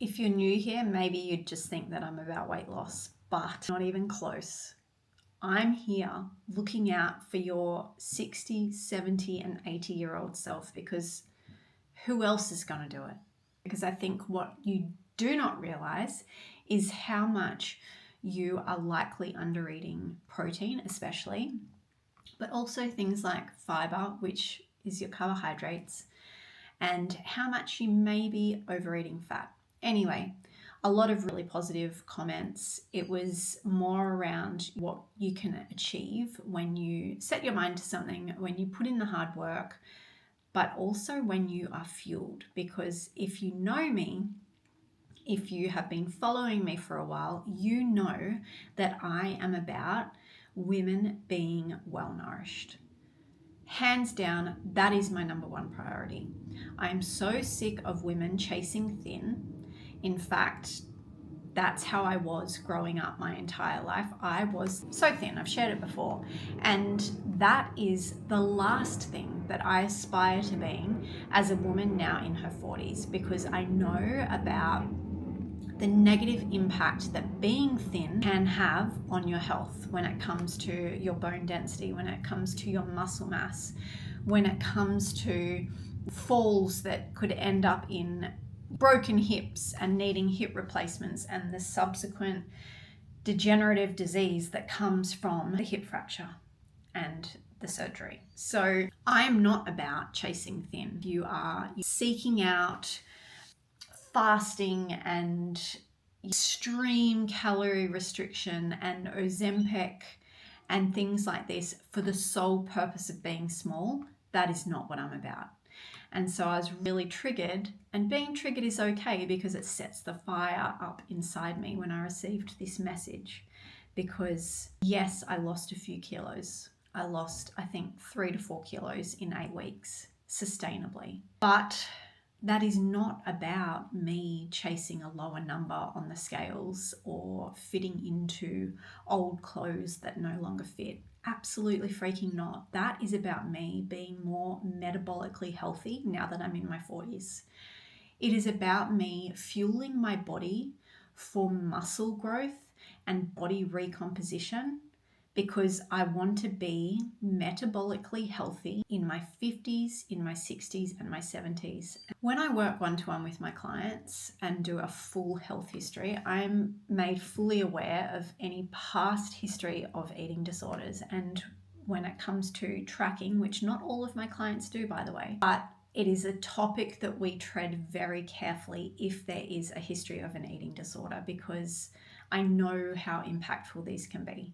If you're new here, maybe you'd just think that I'm about weight loss, but not even close. I'm here looking out for your 60, 70, and 80-year-old self, because who else is going to do it? Because I think what you do not realize is how much you are likely under eating protein, especially, but also things like fiber, which is your carbohydrates, and how much you may be overeating fat. Anyway, a lot of really positive comments. It was more around what you can achieve when you set your mind to something, when you put in the hard work, but also when you are fueled. Because if you know me, if you have been following me for a while, you know that I am about women being well nourished. Hands down, that is my number one priority. I am so sick of women chasing thin. In fact, that's how I was growing up my entire life. I was so thin, I've shared it before. And that is the last thing that I aspire to being as a woman now in her 40s, because I know about the negative impact that being thin can have on your health when it comes to your bone density, when it comes to your muscle mass, when it comes to falls that could end up in broken hips and needing hip replacements, and the subsequent degenerative disease that comes from the hip fracture and the surgery. So I am not about chasing thin. You are seeking out fasting and extreme calorie restriction and Ozempic and things like this for the sole purpose of being small. That is not what I'm about. And so I was really triggered, and being triggered is okay because it sets the fire up inside me when I received this message. Because yes, I lost a few kilos. I lost, I think, 3 to 4 kilos in 8 weeks sustainably. But that is not about me chasing a lower number on the scales or fitting into old clothes that no longer fit. Absolutely freaking not. That is about me being more metabolically healthy now that I'm in my 40s. It is about me fueling my body for muscle growth and body recomposition, because I want to be metabolically healthy in my 50s, in my 60s, and my 70s. When I work one-to-one with my clients and do a full health history, I'm made fully aware of any past history of eating disorders. And when it comes to tracking, which not all of my clients do, by the way, but it is a topic that we tread very carefully if there is a history of an eating disorder, because I know how impactful these can be.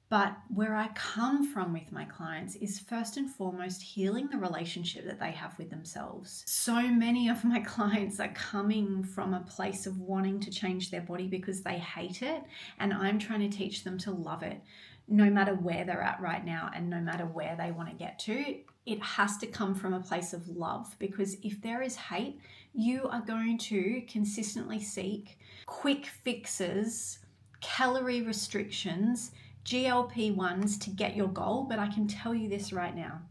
But where I come from with my clients is first and foremost healing the relationship that they have with themselves. So many of my clients are coming from a place of wanting to change their body because they hate it, and I'm trying to teach them to love it, no matter where they're at right now and no matter where they want to get to. It has to come from a place of love, because if there is hate, you are going to consistently seek quick fixes, calorie restrictions, GLP-1s to get your goal. But I can tell you this right now.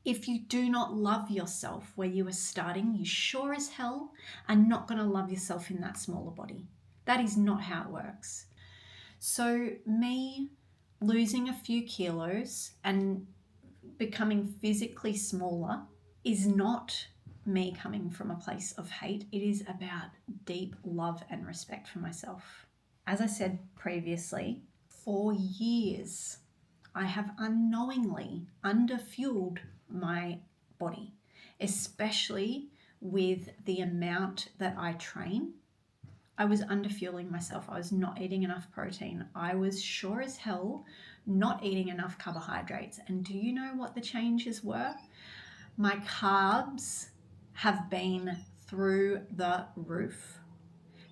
If you do not love yourself where you are starting, you sure as hell are not going to love yourself in that smaller body. That is not how it works. So me losing a few kilos and becoming physically smaller is not me coming from a place of hate. It is about deep love and respect for myself. As I said previously, for years, I have unknowingly underfueled my body, especially with the amount that I train. I was underfueling myself. I was not eating enough protein. I was sure as hell not eating enough carbohydrates. And do you know what the changes were? My carbs have been through the roof,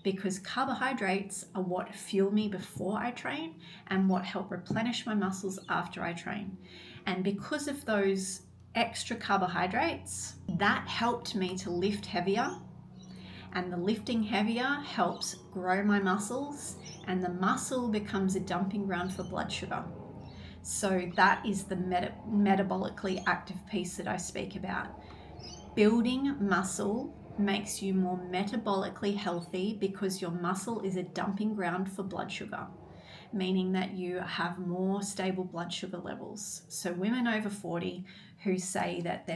because carbohydrates are what fuel me before I train and what help replenish my muscles after I train. And because of those extra carbohydrates, that helped me to lift heavier, and the lifting heavier helps grow my muscles, and the muscle becomes a dumping ground for blood sugar. So that is the metabolically active piece that I speak about. Building muscle makes you more metabolically healthy because your muscle is a dumping ground for blood sugar, meaning that you have more stable blood sugar levels. So women over 40 who say that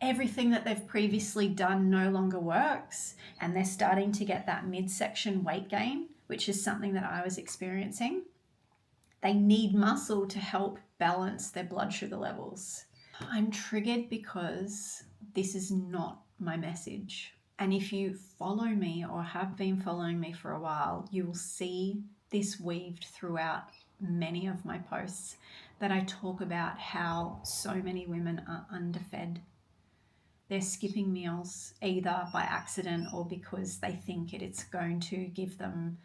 everything that they've previously done no longer works, and they're starting to get that midsection weight gain, which is something that I was experiencing. They need muscle to help balance their blood sugar levels. I'm triggered because this is not my message. And if you follow me or have been following me for a while, you will see this weaved throughout many of my posts, that I talk about how so many women are underfed. They're skipping meals either by accident or because they think it's going to give them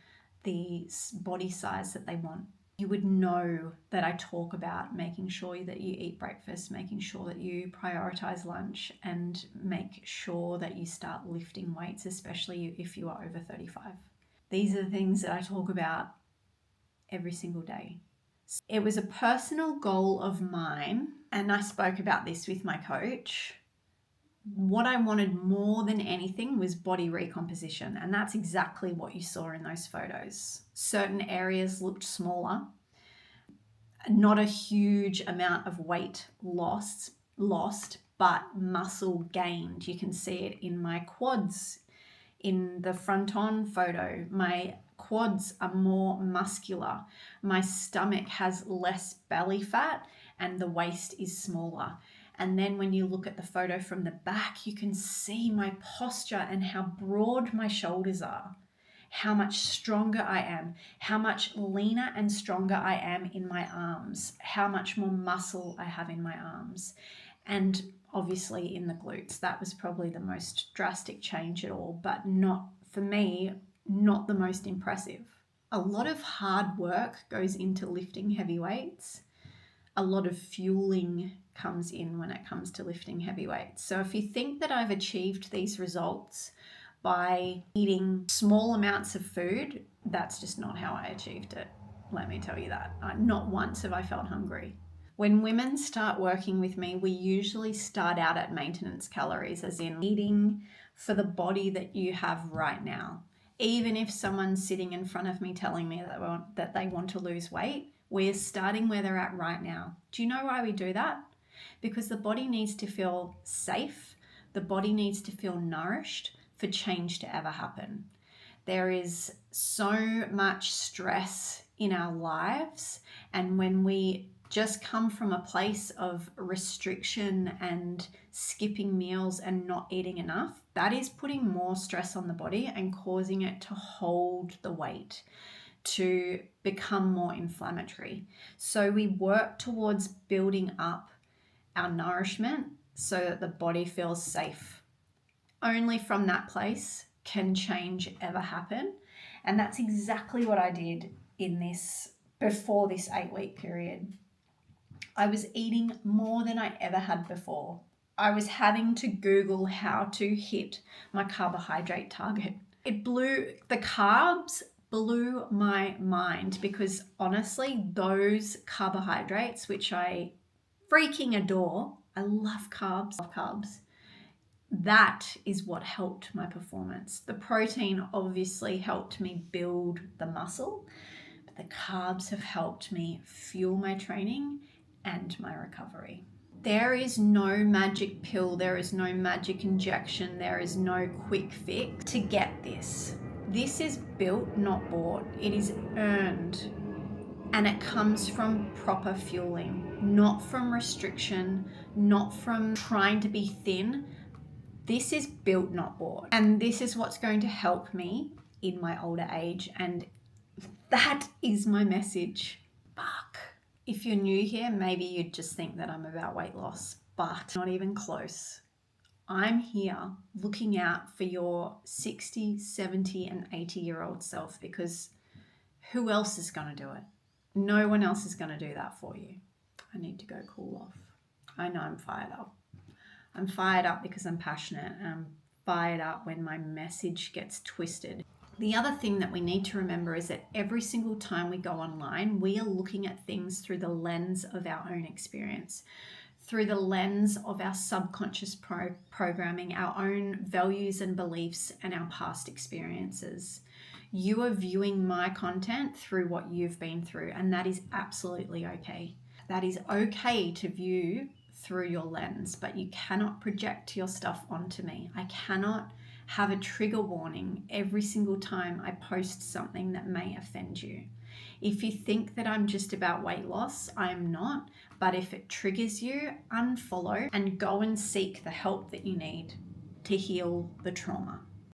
the body size that they want. You would know that I talk about making sure that you eat breakfast, making sure that you prioritize lunch, and make sure that you start lifting weights, especially if you are over 35. These are the things that I talk about every single day. It was a personal goal of mine, and I spoke about this with my coach. What I wanted more than anything was body recomposition, and that's exactly what you saw in those photos. Certain areas looked smaller, not a huge amount of weight lost, but muscle gained. You can see it in my quads. In the front on photo, my quads are more muscular. My stomach has less belly fat and the waist is smaller. And then when you look at the photo from the back, you can see my posture and how broad my shoulders are, how much stronger I am, how much leaner and stronger I am in my arms, how much more muscle I have in my arms. And obviously in the glutes, that was probably the most drastic change at all, but not, for me, not the most impressive. A lot of hard work goes into lifting heavy weights. A lot of fueling comes in when it comes to lifting heavy weights. So if you think that I've achieved these results by eating small amounts of food, that's just not how I achieved it. Let me tell you that. Not once have I felt hungry. When women start working with me, we usually start out at maintenance calories, as in eating for the body that you have right now. Even if someone's sitting in front of me telling me that they want to lose weight, we're starting where they're at right now. Do you know why we do that? Because the body needs to feel safe. The body needs to feel nourished for change to ever happen. There is so much stress in our lives, and when we just come from a place of restriction and skipping meals and not eating enough, that is putting more stress on the body and causing it to hold the weight, to become more inflammatory. So we work towards building up our nourishment so that the body feels safe. Only from that place can change ever happen. And that's exactly what I did before this 8-week period. I was eating more than I ever had before. I was having to Google how to hit my carbohydrate target. The carbs blew my mind, because honestly, those carbohydrates, which I freaking adore, I love carbs, that is what helped my performance. The protein obviously helped me build the muscle, but the carbs have helped me fuel my training and my recovery. There is no magic pill, there is no magic injection, there is no quick fix to get this. This is built, not bought. It is earned, and it comes from proper fueling, not from restriction, not from trying to be thin. This is built, not bought. And this is what's going to help me in my older age. And that is my message. Fuck. If you're new here, maybe you'd just think that I'm about weight loss, but not even close. I'm here looking out for your 60, 70, and 80-year-old self, because who else is going to do it? No one else is going to do that for you. I need to go cool off. I know I'm fired up. I'm fired up because I'm passionate, and I'm fired up when my message gets twisted. The other thing that we need to remember is that every single time we go online, we are looking at things through the lens of our own experience, through the lens of our subconscious programming, our own values and beliefs, and our past experiences. You are viewing my content through what you've been through, and that is absolutely okay. That is okay to view through your lens, but you cannot project your stuff onto me. I cannot have a trigger warning every single time I post something that may offend you. If you think that I'm just about weight loss, I am not. But if it triggers you, unfollow and go and seek the help that you need to heal the trauma.